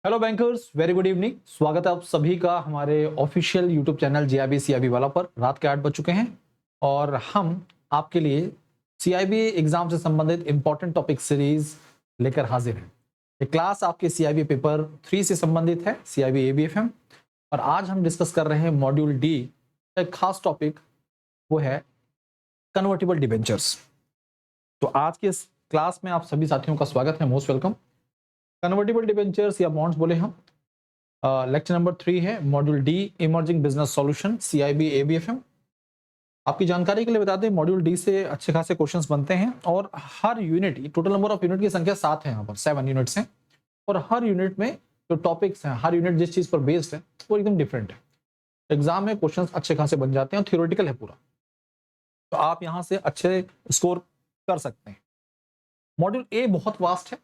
Hello bankers, very good evening. स्वागत है आप सभी का हमारे official YouTube channel GIB CIB वाला पर। रात के 8 बज चुके हैं और हम आपके लिए सीआईबी एग्जाम से संबंधित इंपॉर्टेंट टॉपिक सीरीज लेकर हाजिर हैं। ये क्लास आपके सीआईबी पेपर 3 से संबंधित है, सीआईबी एबीएफएम। और आज हम डिस्कस कर रहे हैं मॉड्यूल डी। एक खास टॉपिक वो है कन्वर्टिबल डिबेंचर्स। तो आज के इस क्लास में आप सभी साथियों का स्वागत है, मोस्ट वेलकम। कन्वर्टिबल डिबेंचर्स या बॉन्ड्स बोले हम। लेक्चर नंबर 3 है, module D, emerging business solution, CIB एबीएफएम। आपकी जानकारी के लिए बता दें, मॉड्यूल डी से अच्छे खासे क्वेश्चंस बनते हैं और हर unit, total number of unit की संख्या 7 है, यहाँ पर 7 यूनिट्स हैं। और हर यूनिट में जो टॉपिक्स हैं, हर यूनिट जिस चीज पर बेस्ड है वो एकदम डिफरेंट है। एग्जाम में क्वेश्चन अच्छे खासे बन जाते हैं और थियोरेटिकल है पूरा, तो आप यहाँ से अच्छे स्कोर कर सकते हैं। मॉड्यूल ए बहुत वास्ट है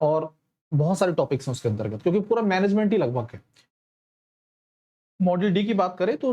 और बहुत सारे टॉपिक्स हैं उसके अंतर्गत, क्योंकि पूरा मैनेजमेंट ही लगभग है। मॉड्यूल डी की बात करें तो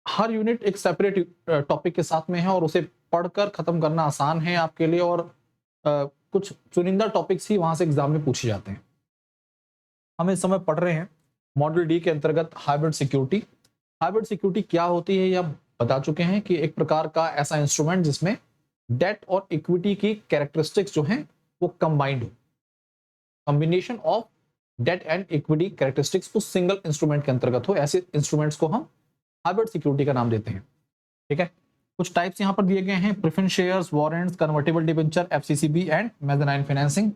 हर यूनिट एक सेपरेट टॉपिक के साथ में है और उसे पढ़कर खत्म करना आसान है आपके लिए। और कुछ चुनिंदा टॉपिक्स ही वहां से एग्जाम में पूछे जाते हैं। हम इस समय पढ़ रहे हैं मॉड्यूल डी के अंतर्गत हाइब्रिड सिक्योरिटी। हाइब्रिड सिक्योरिटी क्या होती है, यह बता चुके हैं कि एक प्रकार का ऐसा इंस्ट्रूमेंट जिसमें डेट और इक्विटी की कैरेक्टरिस्टिक्स जो हैं वो कंबाइंड हो। Combination of debt and equity characteristics उस सिंगल इंस्ट्रूमेंट के अंतर्गत हो, ऐसे इंस्ट्रूमेंट्स को हम हाइब्रिड सिक्योरिटी का नाम देते हैं। ठीक है, कुछ टाइप्स यहां पर दिए गए हैं: preference shares, warrants, convertible debenture, FCCB and mezzanine financing.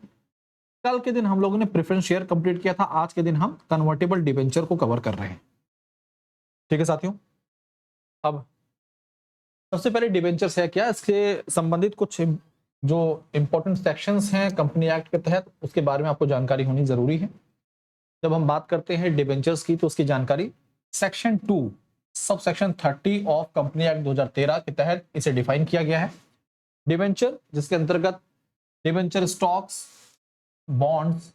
कल के दिन हम लोगों ने प्रेफरेंस शेयर कंप्लीट किया था, आज के दिन हम कन्वर्टिबल डिबेंचर को कवर कर रहे हैं। ठीक है साथियों, अब सबसे पहले डिबेंचर्स है क्या, इसके संबंधित कुछ जो इंपॉर्टेंट सेक्शंस हैं कंपनी एक्ट के तहत, उसके बारे में आपको जानकारी होनी जरूरी है। जब हम बात करते हैं डिबेंचर्स की तो उसकी जानकारी section 2 sub section 30 of company act 2013 के तहत इसे डिफाइन किया गया है। डिबेंचर जिसके अंतर्गत डिबेंचर स्टॉक्स, बॉन्ड्स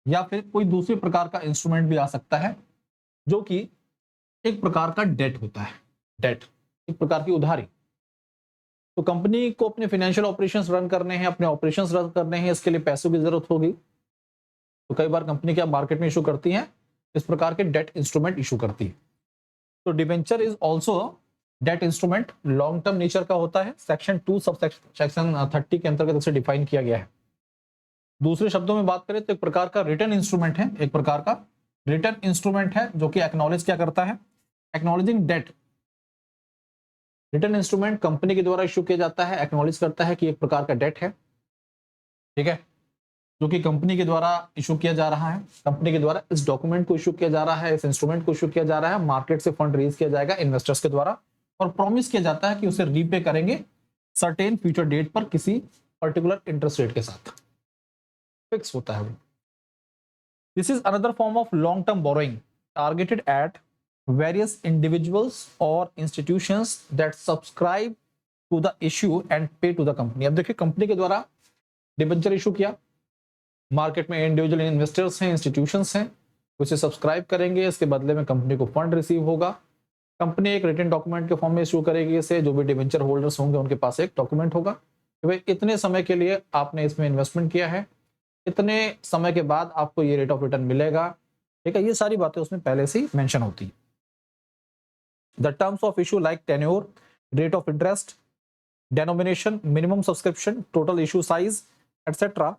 या फिर कोई दूसरे प्रकार का इंस्ट्रूमेंट भी आ सकता है जो कि एक प्रकार का डेट होता है। डेट एक प्रकार की उधारी। तो कंपनी को अपने फाइनेंशियल ऑपरेशंस रन करने हैं, अपने ऑपरेशंस रन करने हैं, इसके लिए पैसों की जरूरत होगी। तो कई बार कंपनी क्या मार्केट में इशू करती हैं, इस प्रकार के डेट इंस्ट्रूमेंट इशू करती है। तो debenture is also debt instrument, long term nature का होता है। सेक्शन 2 सब सेक्शन 30 के अंतर्गत इसे डिफाइन किया गया है। दूसरे शब्दों में बात करें तो एक प्रकार का रिटर्न इंस्ट्रूमेंट है, एक प्रकार का रिटर्न इंस्ट्रूमेंट है जो कि एक्नॉलेज क्या करता है, acknowledging debt. Return instrument company के द्वारा इशू किया जाता है, एक्नॉलेज करता है कि एक प्रकार का डेट है। ठीक है, जो कि कंपनी के द्वारा इशू किया जा रहा है। कंपनी के द्वारा इस डॉक्यूमेंट को इशू किया जा रहा है, इस इंस्ट्रूमेंट को इशू किया जा रहा है। मार्केट से फंड रेज किया जाएगा इन्वेस्टर्स के द्वारा और प्रॉमिस किया जाता है कि उसे रीपे करेंगे सर्टेन फ्यूचर डेट पर किसी पर्टिकुलर इंटरेस्ट रेट के साथ। फिक्स होता है वो। This is another form of long term borrowing targeted eight various individuals or institutions that subscribe to the issue and pay to the company। अब देखिए, company के द्वारा डिबेंचर इशू किया, मार्केट में इंडिविजुअल इन्वेस्टर्स हैं, इंस्टीट्यूशंस हैं, उसे subscribe करेंगे, इसके बदले में कंपनी को फंड रिसीव होगा। कंपनी एक रिटन डॉक्यूमेंट के फॉर्म में इशू करेगी इसे, जो भी डिबेंचर होल्डर्स होंगे उनके पास एक डॉक्यूमेंट होगा कि भाई इतने समय के लिए आपने इसमें इन्वेस्टमेंट किया है, इतने समय के बाद आपको ये रेट ऑफ रिटर्न मिलेगा। ठीक है, ये सारी बातें उसमें पहले से ही मेंशन होती है। The terms of issue like tenure, rate of interest, denomination, minimum subscription, total issue size, etc.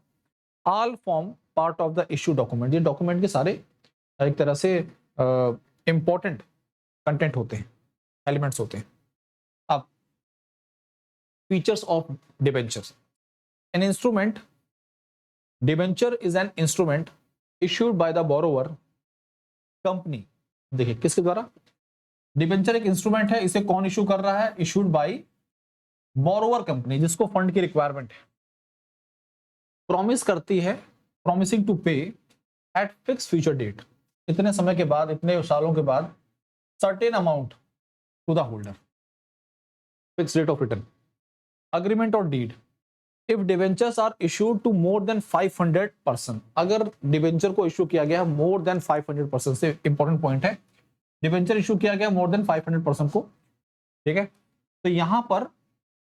all form part of the issue document। ये डॉक्यूमेंट के सारे एक तरह से इंपॉर्टेंट कंटेंट होते हैं, एलिमेंट्स होते हैं। अब features of debentures. An instrument, debenture is an instrument issued by the borrower company. देखिए किसके द्वारा, डिबेंचर एक इंस्ट्रूमेंट है, इसे कौन इशू कर रहा है, इशूड बाय बोरोवर कंपनी, जिसको फंड की रिक्वायरमेंट है। प्रॉमिस करती है, promising to pay at fix future date, इतने समय के बाद, इतने सालों के बाद certain amount to the holder, fix rate of return. Agreement और deed. If debentures are issued to more than 500 person, अगर डिबेंचर को इशू किया गया मोर देन 500 पर्सन, से इंपॉर्टेंट पॉइंट है, डिबेंचर इशू किया गया मोर देन 500 पर्सन को। ठीक है, तो यहां पर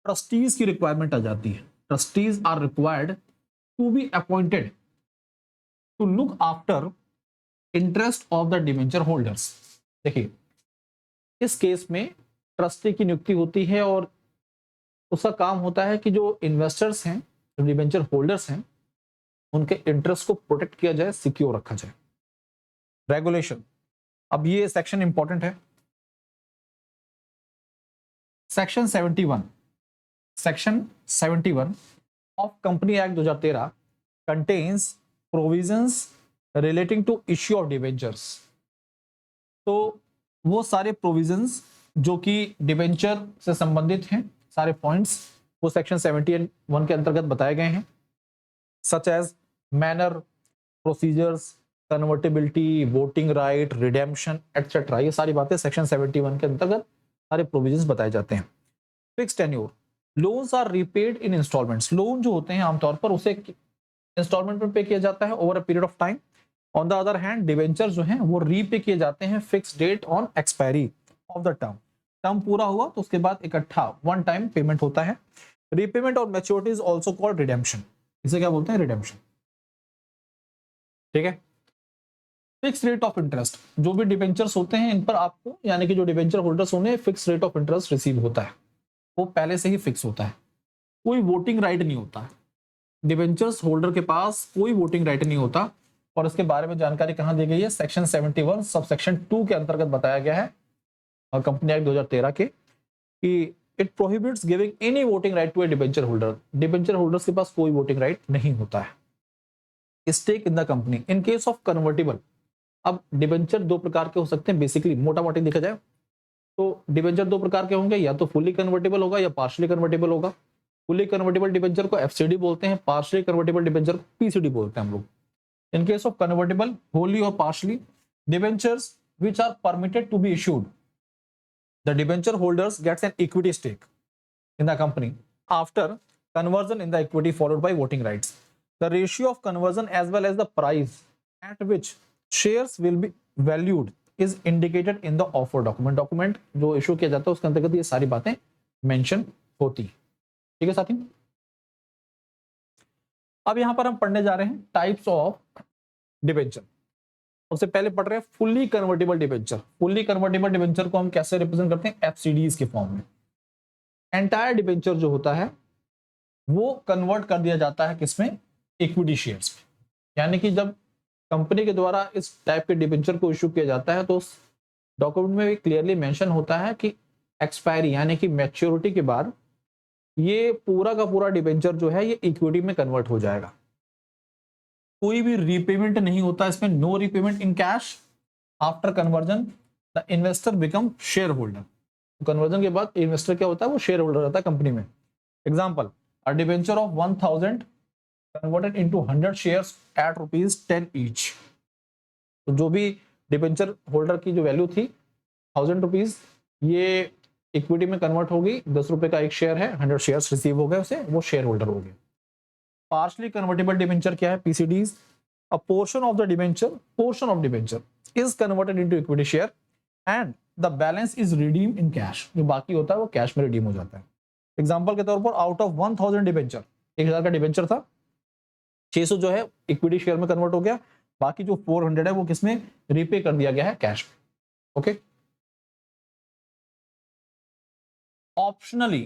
ट्रस्टीज की रिक्वायरमेंट आ जाती है। Trustees are required to be appointed to look after interest of the debenture holders. देखिए, इस केस में ट्रस्टी की नियुक्ति होती है और उसका काम होता है कि जो इन्वेस्टर्स हैं, जो डिबेंचर होल्डर्स हैं, उनके इंटरेस्ट को प्रोटेक्ट किया जाए, सिक्योर रखा जाए। रेगुलेशन, अब ये सेक्शन इंपॉर्टेंट है। Section 71 of company act 2013 contains provisions relating to issue of debentures. तो वो सारे प्रोविजंस जो कि डिबेंचर से संबंधित हैं, सारे पॉइंट्स वो सेक्शन 71 के अंतर्गत बताए गए हैं, such as manner, procedures, convertibility, voting right, redemption etcetera. ये सारी बातें सेक्शन 71 के अंतर्गत सारे प्रोविजंस बताए जाते हैं। Fix tenure, loans are repaid in instalments. Loan जो होते हैं आमतौर पर उसे इंस्टॉलमेंट में पे किया जाता है over a period of time. On the other hand debenture जो हैं वो रीपे किए जाते हैं fix date on expiry of the term. Term पूरा हुआ तो उसके बाद इकट्ठा वन टाइम पेमेंट होता है। रीपेमेंट और maturity is also called redemption. इसे क्या बोलते हैं? रिडेम्पशन। ठीक है। फिक्स रेट ऑफ इंटरेस्ट, जो भी डिबेंचर्स होते हैं इन पर आपको, यानी कि जो डिबेंचर होल्डर्स होंगे, fix rate of interest receive होता है, वो पहले से ही फिक्स होता है। कोई वोटिंग राइट नहीं होता है, डिबेंचर्स होल्डर के पास कोई वोटिंग राइट नहीं होता। और इसके बारे में जानकारी कहां दी गई है? सेक्शन 71 सब सेक्शन 2 के अंतर्गत बताया गया है और कंपनी एक्ट 2013 के, कि it prohibits giving any voting right to a debenture holder. Debenture holders के पास कोई वोटिंग राइट नहीं होता है। Stake in the company in case of convertible. अब डिबेंचर दो प्रकार के हो सकते हैं, बेसिकली मोटा मोटी देखा जाए तो डिबेंचर दो प्रकार के होंगे, या तो फुली कन्वर्टेबल होगा या पार्शली कन्वर्टेबल होगा। फुली कन्वर्टेबल डिबेंचर को एफसीडी बोलते हैं, पार्शली कन्वर्टेबल डिबेंचर को पीसीडी बोलते हैं हम लोग। In case of convertible wholly और partially debentures which are permitted to be issued, the debenture holders gets an equity stake in the company after conversion in the equity followed by voting rights. The ratio of conversion as well as the price at which shares will be valued is indicated in the offer document. Document जो issue किया जाता है उसके अंतर्गत ये सारी बातें mention होती है। ठीक है साथी। अब यहां पर हम पढ़ने जा रहे हैं टाइप्स ऑफ डिबेंचर। सबसे पहले पढ़ रहे हैं fully convertible debenture. Fully convertible debenture को हम कैसे रिप्रेजेंट करते हैं? एफसीडीज के फॉर्म में। एंटायर डिबेंचर जो होता है वो कन्वर्ट कर दिया जाता है किसमें? इक्विटी शेयर्स में। यानी कि जब कंपनी के द्वारा इस टाइप के डिबेंचर को इशू किया जाता है तो उस डॉक्यूमेंट में भी क्लियरली मेंशन होता है कि एक्सपायरी यानी कि मैच्योरिटी के बाद ये पूरा का पूरा डिबेंचर जो है ये इक्विटी में कन्वर्ट हो जाएगा। कोई भी रीपेमेंट नहीं होता इसमें, no repayment in cash. After conversion the investor become share holder. Conversion के बाद इन्वेस्टर क्या होता है? वो शेयर होल्डर रहता है कंपनी में। Example, a debenture of 1000 converted into 100 shares at ₹10 each. तो जो भी डिबेंचर होल्डर की जो वैल्यू थी ₹1000, ये इक्विटी में कन्वर्ट होगी। ₹10 का एक शेयर है, 100 शेयर्स रिसीव हो गए उसे, वो शेयर होल्डर हो गए। पार्शली कन्वर्टेबल डिबेंचर क्या है? PCDs. A portion of debenture is converted into equity share and the balance is redeem in cash. जो बाकी होता है वो कैश में रिडीम हो जाता है। एग्जांपल के तौर पर आउट ऑफ 1000 डिबेंचर, 1000 का डिबेंचर था, 600 जो है इक्विटी शेयर में कन्वर्ट हो गया, बाकी जो 400 है वो किसमें रीपे कर दिया गया है? कैश में। Okay. Optionally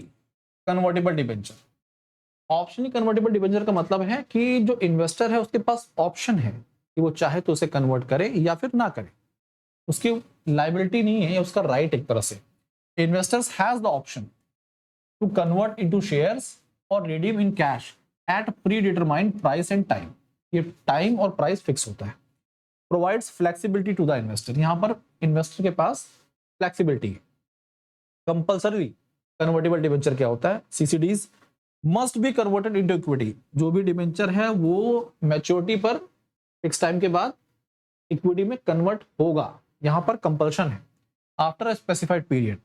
convertible debenture. Optionally convertible debenture का मतलब है कि जो इन्वेस्टर है उसके पास ऑप्शन है कि वो चाहे तो उसे कन्वर्ट करे या फिर ना करे। उसकी लायबिलिटी नहीं है, उसका राइट एक तरह से। Investors has the option to convert into shares और redeem in cash at predetermined price and time. ये टाइम और प्राइस फिक्स होता है। Provides flexibility to the investor. यहां पर इन्वेस्टर के पास फ्लेक्सिबिलिटी है। कंपल्सरी कन्वर्टेबल डिबेंचर क्या होता है? CCDs must be converted into equity. जो भी डिबेंचर है वो मैच्योरिटी पर फिक्स टाइम के बाद इक्विटी में कन्वर्ट होगा, यहां पर कंपल्शन है। After a specified period,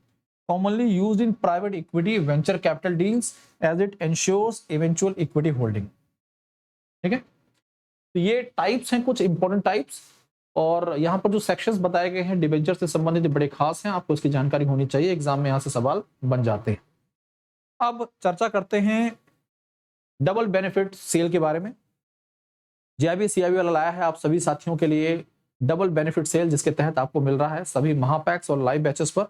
commonly used in private equity venture capital deals as it ensures eventual equity holding। ठीक है। तो ये टाइप्स हैं, कुछ इंपॉर्टेंट टाइप्स। और यहाँ पर जो सेक्शंस बताए गए हैं डिबेंचर से संबंधित बड़े खास हैं, आपको इसकी जानकारी होनी चाहिए, एग्जाम में यहाँ से सवाल बन जाते हैं। अब चर्चा करते हैं डबल बेनिफिट सेल के बारे में। जीआईबी सीआईबी वाला लाया है आप सभी साथियों के लिए डबल बेनिफिट सेल जिसके तहत आपको मिल रहा है सभी महापैक्स और लाइव बैचेस पर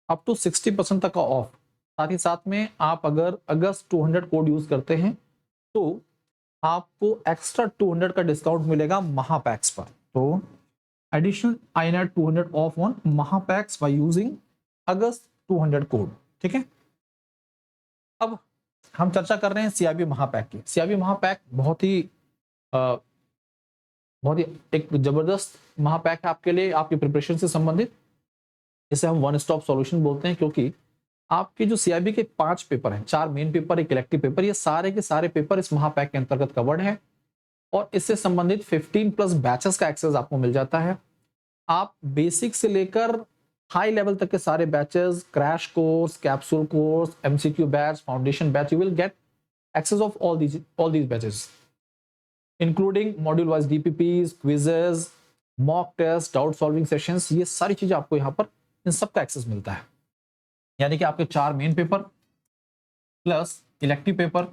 अप टू 60% तक का ऑफ। साथ ही साथ में आप अगर अगस्त 200 कोड यूज करते हैं तो आपको एक्स्ट्रा 200 का डिस्काउंट मिलेगा महापैक्स पर। तो additional INR 200 off on Mahapacks by using August 200 code. ठीक है, अब हम चर्चा कर रहे हैं CIB महापैक की। CIB महापैक बहुत ही एक जबरदस्त महापैक है आपके लिए, आपकी प्रिपरेशन से संबंधित। इसे हम वन स्टॉप सॉल्यूशन बोलते हैं, क्योंकि आपके जो CIB के 5 पेपर हैं, 4 मेन पेपर, एक इलेक्टिव पेपर, ये सारे के सारे पेपर इस महापैक के अंतर्गत कवर्ड है और इससे संबंधित 15+ बैचेस का एक्सेस आपको मिल जाता है। आप बेसिक से लेकर हाई लेवल तक के सारे batches, crash course, capsule course, MCQ batch, foundation batch, you will get access of all these batches including module wise DPPs, quizzes, mock test, doubt solving sessions. ये सारी चीजें आपको यहाँ पर इन सब का एक्सेस मिलता है। यानी कि आपके 4 main paper plus elective paper,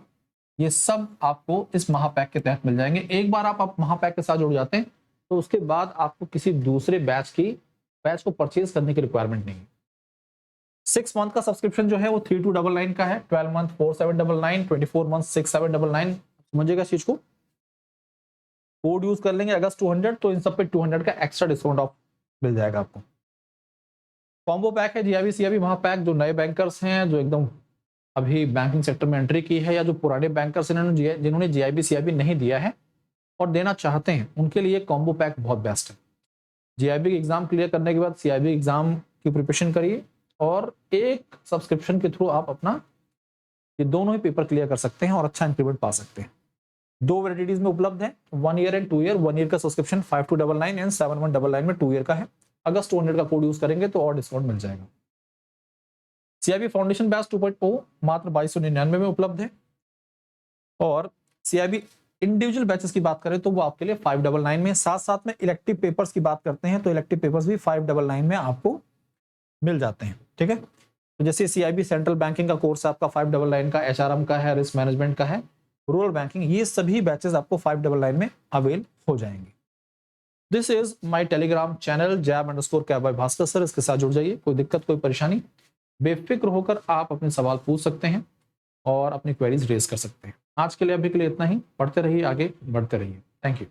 ये सब आपको इस महापैक के तहत मिल जाएंगे। एक बार आप महापैक के साथ जुड़ जाते हैं तो उसके बाद आपको किसी दूसरे बैच को परचेज करने की रिक्वायरमेंट नहीं है। 6 मंथ का सब्सक्रिप्शन जो है वो 3299 का है, 12 मंथ 4799, 24 मंथ 6799। समझिएगा इस चीज को। कोड यूज कर लेंगे अगस्त 200 तो इन सब पे 200 का एक्स्ट्रा डिस्काउंट ऑफ मिल जाएगा आपको। कॉम्बो पैक है GIB CIB महापैक। जो नए बैंकर्स हैं, जो एकदम अभी बैंकिंग सेक्टर में एंट्री की है, या जो पुराने बैंकर्स जिन्होंने GIB CIB नहीं दिया है और देना चाहते हैं, उनके लिए कॉम्बो पैक बहुत बेस्ट है। GIB की एग्जाम क्लियर करने के बाद CIB एग्जाम की प्रिपरेशन करिए और एक सब्सक्रिप्शन के थ्रू आप अपना ये दोनों ही पेपर क्लियर कर सकते हैं और अच्छा इंक्रीमेंट पा सकते हैं। 2 वैलिडिटीज में उपलब्ध है, 1 ईयर एंड 2 ईयर। 1 ईयर का सब्सक्रिप्शन 5299 एंड 7199 में 2 ईयर का है। अगस्त 200 का कोड यूज करेंगे तो और डिस्काउंट मिल जाएगा। CIB फाउंडेशन बैच 2.0 मात्र 2299 में उपलब्ध है और CIB इंडिविजुअल बैचेस की बात करें तो वो आपके लिए 599 में। साथ साथ में इलेक्टिव पेपर्स की बात करते हैं तो इलेक्टिव पेपर्स भी 599 में आपको मिल जाते हैं। ठीक है, तो जैसे CIB सेंट्रल बैंकिंग का कोर्स आपका 599 का, HRM का है, रिस्क मैनेजमेंट का है, रूरल बैंकिंग, ये सभी बैचेस आपको 599 में अवेल हो जाएंगे। This is my Telegram channel jab_cap_भास्कर सर। इसके साथ जुड़ जाइए। कोई दिक्कत, कोई परेशानी, बेफिक्र होकर आप अपने सवाल पूछ सकते हैं और अपनी क्वेरीज रेज कर सकते हैं। आज के लिए अभी के लिए इतना ही। पढ़ते रहिए, आगे बढ़ते रहिए। Thank you.